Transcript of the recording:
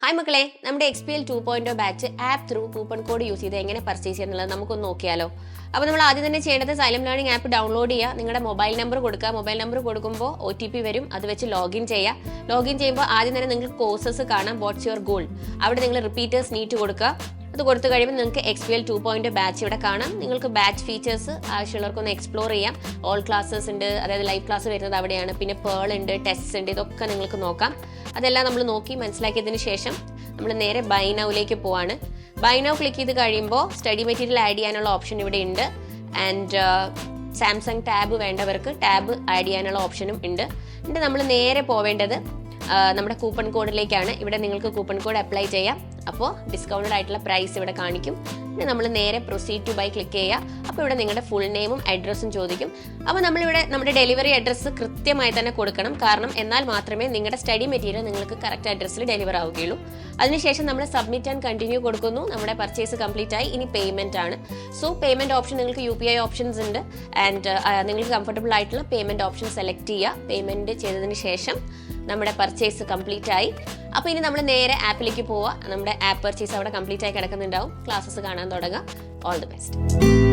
Hi മക്കളെ, നമ്മുടെ XPL 2.0 batch app through coupon code use ചെയ്ത് എങ്ങനെ പർച്ചേസ് ചെയ്യുന്നുള്ളത് നമുക്കൊന്ന് നോക്കിയാലോ. അപ്പോൾ നമ്മൾ ആദ്യം തന്നെ ചെയ്യേണ്ടത് സൈലം ലേണിംഗ് ആപ്പ് ഡൗൺലോഡ് ചെയ്യുക. നിങ്ങളുടെ മൊബൈൽ നമ്പർ കൊടുക്കുക. മൊബൈൽ നമ്പർ കൊടുക്കുമ്പോൾ OTP വരും. അത് വെച്ച് ലോഗിൻ ചെയ്യുക. ലോഗിൻ ചെയ്യുമ്പോൾ ആദ്യം തന്നെ നിങ്ങൾക്ക് കോഴ്സസ് കാണാം. What's your goal. അവിടെ നിങ്ങൾ റിപ്പീറ്റേഴ്സ് നീറ്റ് കൊടുക്കുക. അത് കൊടുത്തു കഴിയുമ്പോൾ നിങ്ങൾക്ക് XPL 2.0 ബാച്ച് ഇവിടെ കാണാം. നിങ്ങൾക്ക് ബാച്ച് ഫീച്ചേഴ്സ് ആവശ്യമുള്ളവർക്കൊന്ന് എക്സ്പ്ലോർ ചെയ്യാം. ഓൾ ക്ലാസ്സസ് ഉണ്ട്, അതായത് ലൈവ് ക്ലാസ് വരുന്നത് അവിടെയാണ്. പിന്നെ പേൾ ഉണ്ട്, ടെസ്റ്റ് ഉണ്ട്, ഇതൊക്കെ നിങ്ങൾക്ക് നോക്കാം. അതെല്ലാം നമ്മൾ നോക്കി മനസ്സിലാക്കിയതിന് ശേഷം നമ്മൾ നേരെ ബൈ നൗയിലേക്ക് പോവാണ്. ബൈ നൗ ക്ലിക്ക് ചെയ്ത് കഴിയുമ്പോൾ സ്റ്റഡി മെറ്റീരിയൽ ആഡ് ചെയ്യാനുള്ള ഓപ്ഷൻ ഇവിടെ ഉണ്ട്. ആൻഡ് സാംസങ് ടാബ് വേണ്ടവർക്ക് ടാബ് ആഡ് ചെയ്യാനുള്ള ഓപ്ഷനും ഉണ്ട്. എന്നിട്ട് നമ്മൾ നേരെ പോവേണ്ടത് നമ്മുടെ കൂപ്പൺ കോഡിലേക്കാണ്. ഇവിടെ നിങ്ങൾക്ക് കൂപ്പൺ കോഡ് അപ്ലൈ ചെയ്യാം. അപ്പോൾ ഡിസ്കൗണ്ടഡ് ആയിട്ടുള്ള പ്രൈസ് ഇവിടെ കാണിക്കും. പിന്നെ നമ്മൾ നേരെ പ്രൊസീഡ് ടു ബൈ ക്ലിക്ക് ചെയ്യുക. അപ്പോൾ ഇവിടെ നിങ്ങളുടെ ഫുൾ നെയിമും അഡ്രസ്സും ചോദിക്കും. അപ്പോൾ നമ്മളിവിടെ നമ്മുടെ ഡെലിവറി അഡ്രസ്സ് കൃത്യമായി തന്നെ കൊടുക്കണം. കാരണം എന്നാൽ മാത്രമേ നിങ്ങളുടെ സ്റ്റഡി മെറ്റീരിയൽ നിങ്ങൾക്ക് കറക്റ്റ് അഡ്രസ്സിൽ ഡെലിവർ ആവുകയുള്ളൂ. അതിനുശേഷം നമ്മൾ സബ്മിറ്റ് ആൻഡ് കണ്ടിന്യൂ കൊടുക്കുന്നു. നമ്മുടെ പർച്ചേസ് കംപ്ലീറ്റ് ആയി. ഇനി പേയ്മെന്റ് ആണ്. സോ പേയ്മെന്റ് ഓപ്ഷൻ നിങ്ങൾക്ക് UPI ഓപ്ഷൻസ് ഉണ്ട്. ആൻഡ് നിങ്ങൾക്ക് കംഫർട്ടബിൾ ആയിട്ടുള്ള പേയ്മെന്റ് ഓപ്ഷൻ സെലക്ട് ചെയ്യുക. പേയ്മെന്റ് ചെയ്തതിന് ശേഷം നമ്മുടെ പർച്ചേസ് കംപ്ലീറ്റ് ആയി. അപ്പോൾ ഇനി നമ്മൾ നേരെ ആപ്പിലേക്ക് പോവുക. നമ്മുടെ ആപ്പ് പർച്ചേസ് അവിടെ കംപ്ലീറ്റ് ആയി കിടക്കുന്നുണ്ടാവും. ക്ലാസ്സസ് കാണാൻ തുടങ്ങുക. All the best.